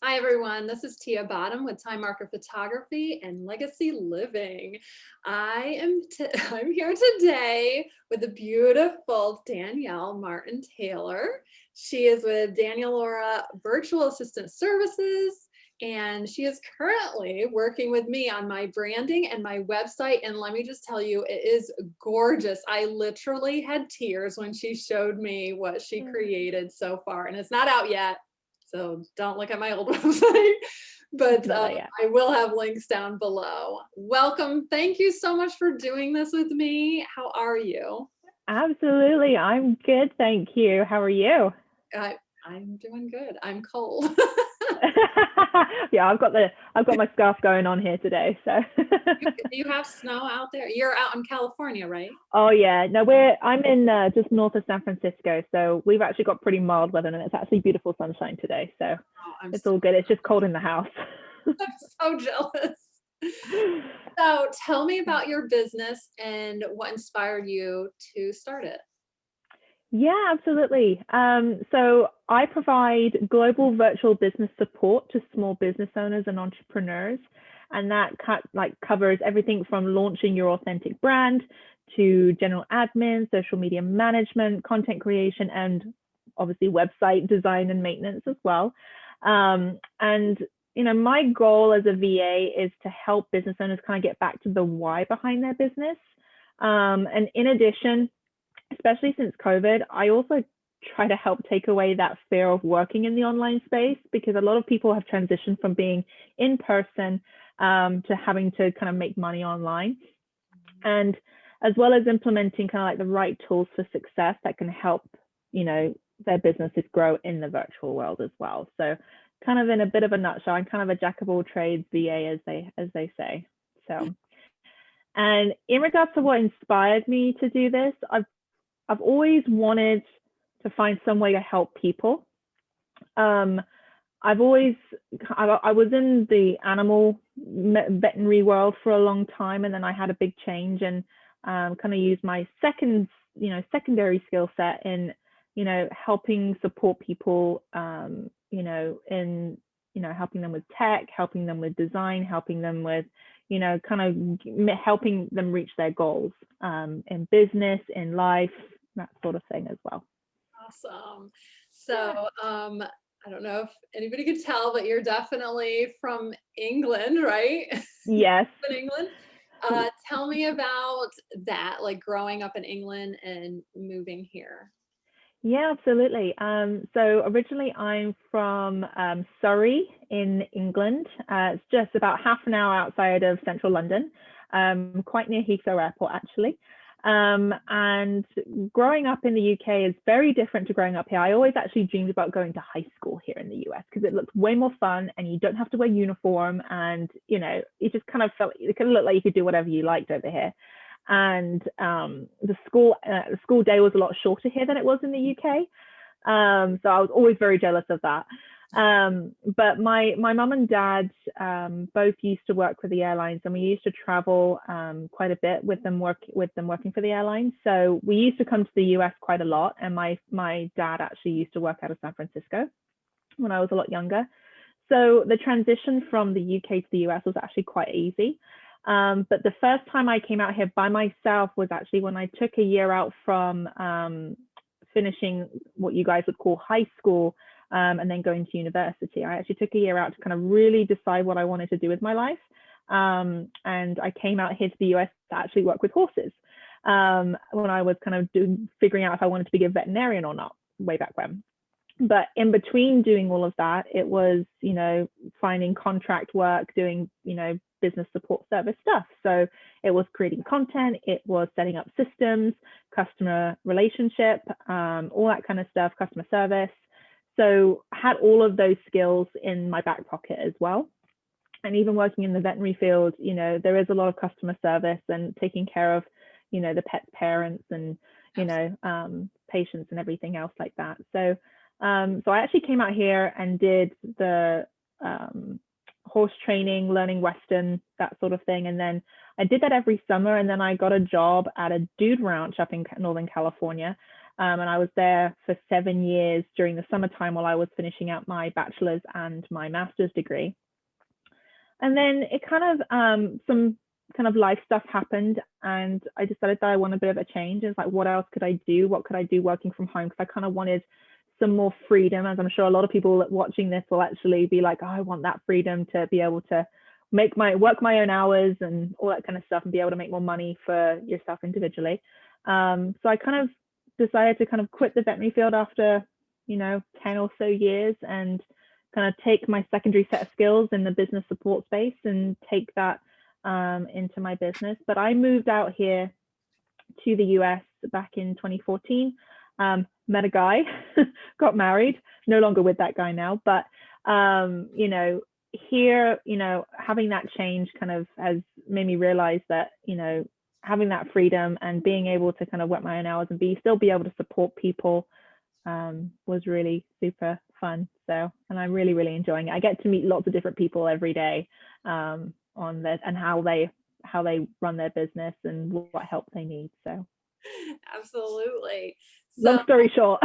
Hi, everyone. This is Tia Bottom with Time Marker Photography and Legacy Living. I'm here today with the beautiful Danielle Martin Taylor. She is with DanielleLaura Virtual Assistant Services, and she is currently working with me on my branding and my website. And let me just tell you, it is gorgeous. I literally had tears when she showed me what she created so far, and it's not out yet. So don't look at my old website, but I will have links down below. Welcome. Thank you so much for doing this with me. How are you? Absolutely. I'm good. Thank you. How are you? I'm doing good. I'm cold. Yeah, I've got my scarf going on here today. So Do you have snow out there? You're out in California, right? oh yeah, no, I'm in just north of San Francisco, so we've actually got pretty mild weather, and it's actually beautiful sunshine today. So Oh, it's all good. It's just cold in the house. I'm so jealous. So tell me about your business and what inspired you to start it. Yeah, absolutely. So I provide global virtual business support to small business owners and entrepreneurs, and that covers everything from launching your authentic brand to general admin, social media management, content creation, and obviously website design and maintenance as well. And my goal as a VA is to help business owners kind of get back to the why behind their business. And in addition, especially since COVID, I also try to help take away that fear of working in the online space, because a lot of people have transitioned from being in person to having to kind of make money online. And as well as implementing kind of like the right tools for success that can help, their businesses grow in the virtual world as well. So kind of in a bit of a nutshell, I'm kind of a jack of all trades VA, as they say. So, and in regards to what inspired me to do this, I've always wanted to find some way to help people. I was in the animal veterinary world for a long time, and then I had a big change and kind of used my secondary skill set in, helping support people, in, helping them with tech, helping them with design, helping them with, kind of helping them reach their goals in business, in life, that sort of thing as well. Awesome. So, I don't know if anybody could tell, but you're definitely from England, right? Yes. In England. Tell me about that, like growing up in England and moving here. Yeah, absolutely. So originally I'm from Surrey in England. It's just about half an hour outside of central London, quite near Heathrow Airport, actually. And growing up in the UK is very different to growing up here. I always actually dreamed about going to high school here in the US because it looks way more fun and you don't have to wear uniform, and it just kind of felt, it kind of looked like you could do whatever you liked over here. And the school day was a lot shorter here than it was in the UK. So I was always very jealous of that. But my mum and dad both used to work for the airlines, and we used to travel quite a bit with them working for the airlines. So we used to come to the US quite a lot, and my dad actually used to work out of San Francisco when I was a lot younger. So the transition from the UK to the US was actually quite easy. But the first time I came out here by myself was actually when I took a year out from finishing what you guys would call high school, and then going to university. I actually took a year out to kind of really decide what I wanted to do with my life. And I came out here to the US to actually work with horses, when I was kind of figuring out if I wanted to be a veterinarian or not way back when. But in between doing all of that, it was, finding contract work, doing, business support service stuff. So it was creating content, it was setting up systems, customer relationship, all that kind of stuff, customer service. So I had all of those skills in my back pocket as well. And even working in the veterinary field, there is a lot of customer service and taking care of, the pet's parents and, patients and everything else like that. So I actually came out here and did the horse training, learning Western, that sort of thing. And then I did that every summer. And then I got a job at a dude ranch up in Northern California. And I was there for 7 years during the summertime while I was finishing out my bachelor's and my master's degree. And then it kind of some kind of life stuff happened, and I decided that I want a bit of a change. It's like, what else could I do? What could I do working from home? Because I kind of wanted some more freedom, as I'm sure a lot of people watching this will actually be like, oh, I want that freedom to be able to work my own hours and all that kind of stuff, and be able to make more money for yourself individually. So I kind of decided to kind of quit the veterinary field after 10 or so years, and kind of take my secondary set of skills in the business support space and take that into my business. But I moved out here to the US back in 2014, met a guy, got married, no longer with that guy now, but here, having that change kind of has made me realize that, having that freedom and being able to kind of work my own hours and still be able to support people was really super fun. So, and I'm really, really enjoying it. I get to meet lots of different people every day on this, and how they run their business and what help they need. So absolutely. Long story short.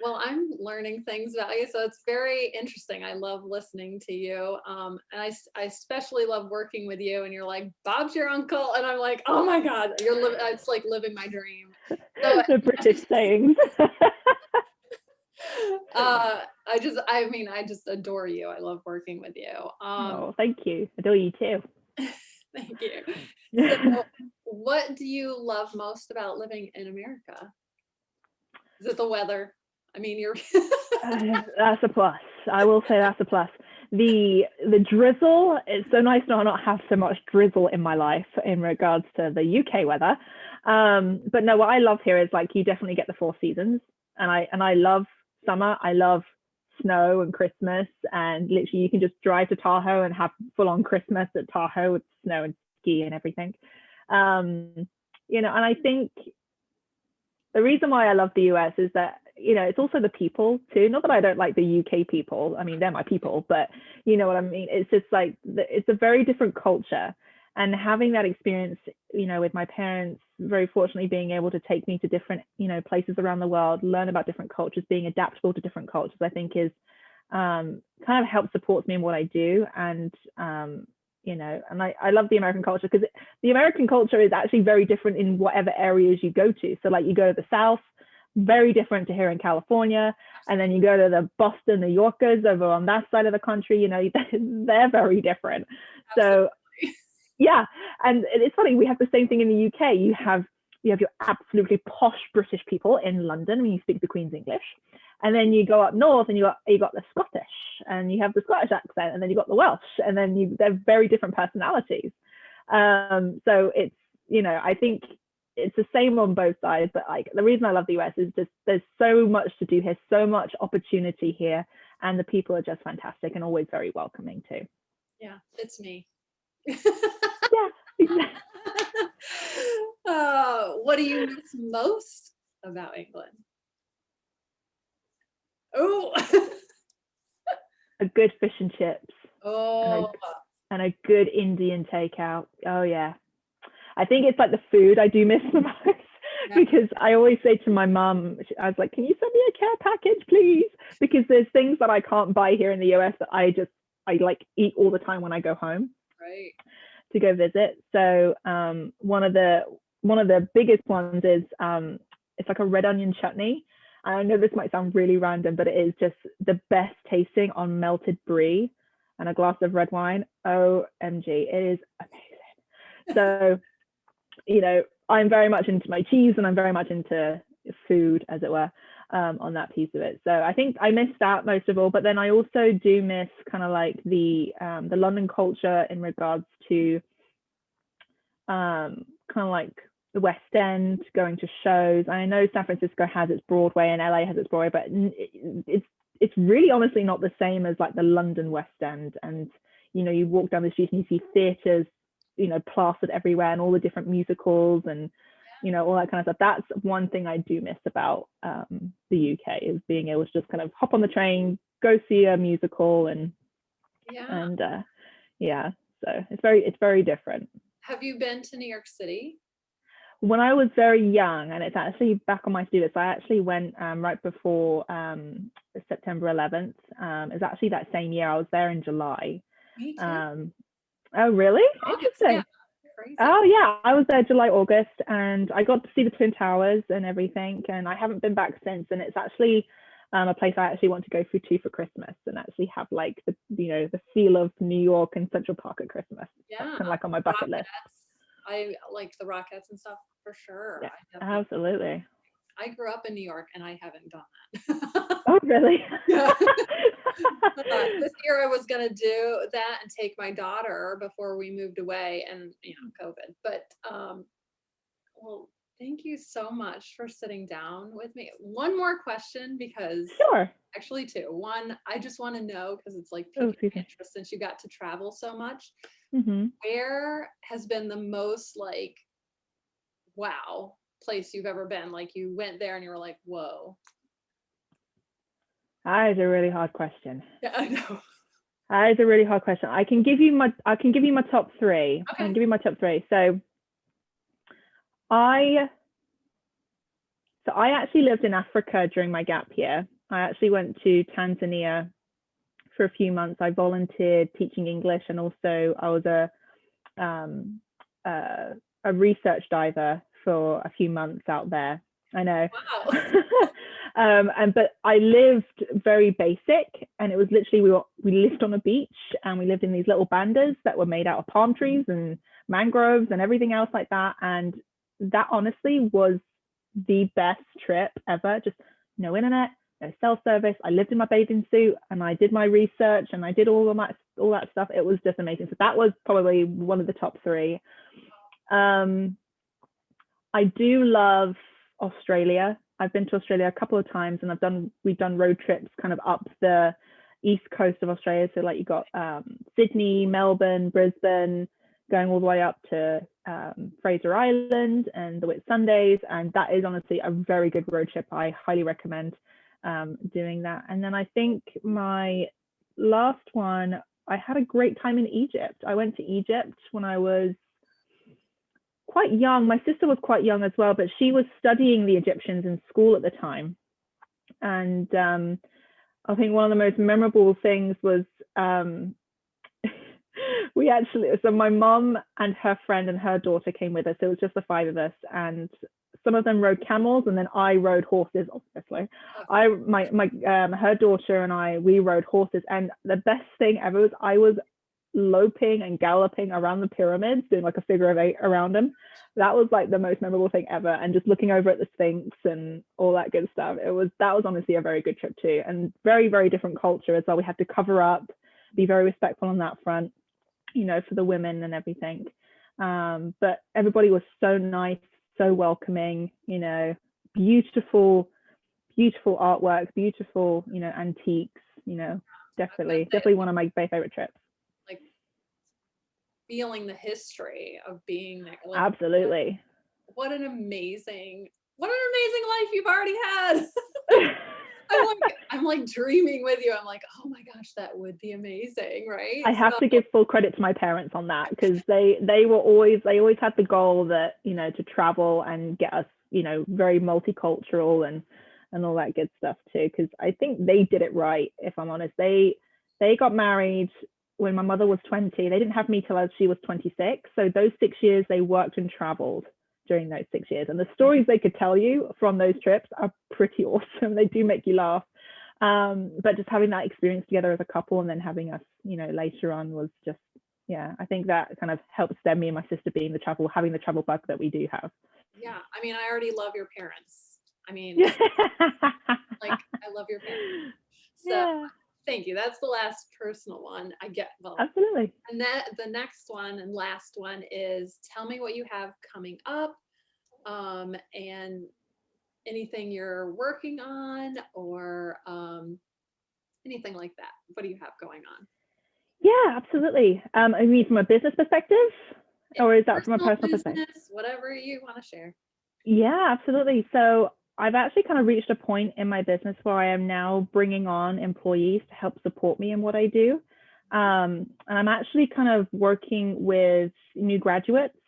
Well, I'm learning things about you, so it's very interesting. I love listening to you. And I especially love working with you, and you're like, Bob's your uncle. And I'm like, oh my God, it's like living my dream. So, the British sayings. I just adore you. I love working with you. Oh, thank you. Adore you too. Thank you. So, what do you love most about living in America? Is it the weather? I mean, you're that's a plus. I will say that's a plus. The drizzle, it's so nice to not have so much drizzle in my life in regards to the UK weather. But no, what I love here is, like, you definitely get the 4 seasons, and I love summer. I love snow and Christmas, and literally you can just drive to Tahoe and have full-on Christmas at Tahoe with snow and ski and everything. And I think the reason why I love the US is that, it's also the people too. Not that I don't like the UK people. I mean, they're my people, but you know what I mean? It's just like, it's a very different culture. And having that experience, with my parents, very fortunately being able to take me to different, places around the world, learn about different cultures, being adaptable to different cultures, I think is kind of helps support me in what I do. And and I love the American culture, because the American culture is actually very different in whatever areas you go to. So like, you go to the South, very different to here in California. And then you go to the Boston, New Yorkers over on that side of the country, they're very different. Absolutely. So yeah. And it's funny, we have the same thing in the UK. You have your absolutely posh British people in London when you speak the Queen's English. And then you go up north and you got the Scottish, and you have the Scottish accent, and then you got the Welsh, and then they're very different personalities. So it's, I think it's the same on both sides, but like, the reason I love the US is just there's so much to do here, so much opportunity here, and the people are just fantastic and always very welcoming too. Yeah, it's me. Yeah, exactly. What do you miss most about England? Oh, a good fish and chips. Oh, and a good Indian takeout. Oh yeah. I think it's like the food I do miss the most. Yeah. Because I always say to my mum, I was like, can you send me a care package, please? Because there's things that I can't buy here in the US that I like eat all the time when I go home. Right. To go visit. So one of the biggest ones is it's like a red onion chutney. I know this might sound really random, but it is just the best tasting on melted brie and a glass of red wine. OMG, it is amazing. So, I'm very much into my cheese, and I'm very much into food, as it were, on that piece of it. So I think I miss that most of all, but then I also do miss kind of like the London culture in regards to kind of like the West End, going to shows. I know San Francisco has its Broadway and LA has its Broadway, but it's really honestly not the same as like the London West End. And you walk down the street and you see theaters plastered everywhere, and all the different musicals and all that kind of stuff. That's one thing I do miss about the UK, is being able to just kind of hop on the train, go see a musical, and so it's very different. Have you been to New York City? when I was very young, and it's actually back on my to-do list, I actually went right before September 11th. It's actually that same year. I was there in July. Me too. Oh, really? August, yeah, Interesting. crazy. Oh, yeah. I was there July, August, and I got to see the Twin Towers and everything. And I haven't been back since. And it's actually a place I actually want to go through too for Christmas, and actually have like the feel of New York and Central Park at Christmas. That's Yeah, kind of like on my bucket list. Rockettes. I like the Rockettes and stuff for sure. Yeah, I definitely. absolutely. I grew up in New York and I haven't done that. Oh, really? Yeah. This year I was gonna do that and take my daughter before we moved away, and COVID. But well, thank you so much for sitting down with me. One more question, because Sure. actually two. One, I just want to know, because it's like Oh, piquing excuse my me. interest since you got to travel so much. Mm-hmm. Where has been the most like wow place you've ever been? Like you went there and you were like, whoa. That is a really hard question. Yeah, I know. That is a really hard question. I can give you my top three. I can Okay. give you my top three. I I actually lived in Africa during my gap year. I actually went to Tanzania for a few months. I volunteered teaching English, and also I was um, a research diver for a few months out there. I know. Wow. But I lived very basic, and it was literally we lived on a beach, and we lived in these little bandas that were made out of palm trees and mangroves and everything else like that. And that honestly was the best trip ever. Just no internet, no cell service. I lived in my bathing suit, and I did my research, and I did all that stuff. It was just amazing. So that was probably one of the top three. I do love Australia. I've been to Australia a couple of times, and we've done road trips kind of up the east coast of Australia. So like you got Sydney, Melbourne, Brisbane, going all the way up to Fraser Island and the Whitsundays, and that is honestly a very good road trip. I highly recommend doing that. And then I think my last one, I had a great time in Egypt. I went to Egypt when I was quite young. My sister was quite young as well, but she was studying the Egyptians in school at the time. And I think one of the most memorable things was so my mom and her friend and her daughter came with us. So it was just the five of us, and some of them rode camels, and then I rode horses, obviously. Her daughter and we rode horses, and the best thing ever was I was loping and galloping around the pyramids, doing like a figure of eight around them. That was like the most memorable thing ever. And just looking over at the Sphinx and all that good stuff. That was honestly a very good trip too. And very, very different culture as well. We had to cover up, be very respectful on that front, for the women and everything. But everybody was so nice, so welcoming, beautiful, beautiful artwork, beautiful, antiques, definitely one of my favorite trips. Like feeling the history of being there. Like, Absolutely. What an amazing life you've already had. I'm like dreaming with you. I'm like, oh my gosh, that would be amazing, right? I have to give full credit to my parents on that, because they always had the goal that, to travel and get us, very multicultural and all that good stuff too. Because I think they did it right, if I'm honest. They got married when my mother was 20. They didn't have me till she was 26. So those 6 years they worked and traveled during those 6 years. And the stories they could tell you from those trips are pretty awesome. They do make you laugh. But just having that experience together as a couple, and then having us, later on, was just, yeah, I think that kind of helped stem me and my sister having the travel bug that we do have. Yeah. I mean, I already love your parents. I mean, like, I love your parents. So yeah. Thank you. That's the last personal one. Absolutely. And the next one and last one is, tell me what you have coming up, and anything you're working on, or anything like that. What do you have going on? Yeah, absolutely. I mean, from a business perspective, or is that from a personal perspective? Whatever you want to share. Yeah, absolutely. So I've actually kind of reached a point in my business where I am now bringing on employees to help support me in what I do. And I'm actually kind of working with new graduates.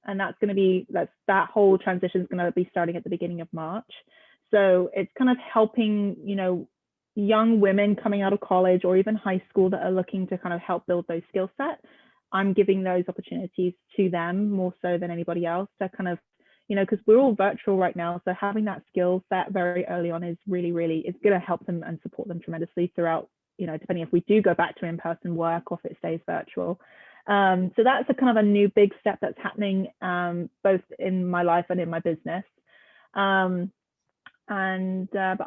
and that whole transition is going to be starting at the beginning of March. So it's kind of helping, young women coming out of college or even high school that are looking to kind of help build those skill sets. I'm giving those opportunities to them more so than anybody else to kind of, because we're all virtual right now. So having that skill set very early on is really, really, it's going to help them and support them tremendously throughout, depending if we do go back to in-person work or if it stays virtual. So that's a kind of a new big step that's happening both in my life and in my business. But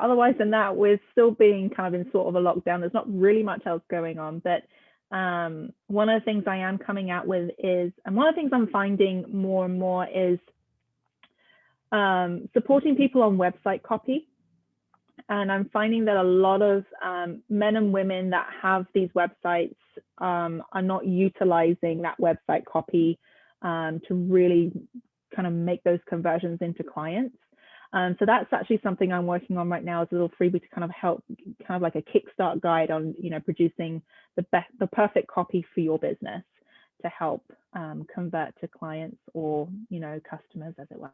otherwise than that, we're still being kind of in sort of a lockdown. There's not really much else going on, but one of the things I am coming out with is, and one of the things I'm finding more and more is supporting people on website copy. And I'm finding that a lot of men and women that have these websites are not utilizing that website copy to really kind of make those conversions into clients. So that's actually something I'm working on right now as a little freebie to kind of help, kind of like a kickstart guide on, producing the perfect copy for your business to help convert to clients or, customers, as it were.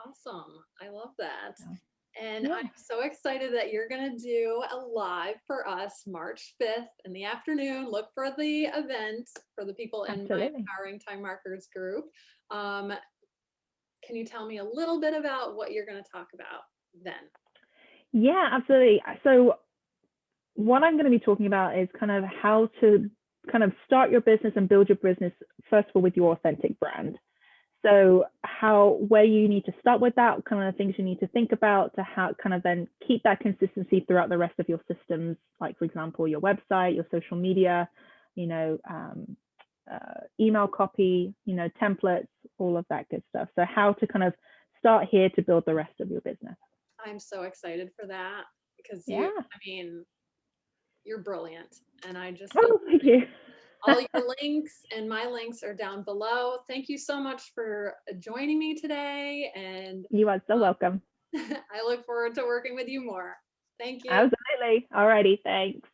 Awesome. I love that. Yeah. And Yeah. I'm so excited that you're going to do a live for us March 5th in the afternoon. Look for the event for the people in Absolutely. my Empowering Time Markers group. Can you tell me a little bit about what you're going to talk about then? Yeah, absolutely. So what I'm going to be talking about is kind of how to kind of start your business and build your business, first of all, with your authentic brand. So where you need to start with that, kind of the things you need to think about to how kind of then keep that consistency throughout the rest of your systems, like for example, your website, your social media, email copy, templates, all of that good stuff. So how to kind of start here to build the rest of your business. I'm so excited for that because you're brilliant. And I just thank you. all your links and my links are down below. Thank you so much for joining me today. And you are so welcome. I look forward to working with you more. Thank you. Absolutely. All righty. Thanks.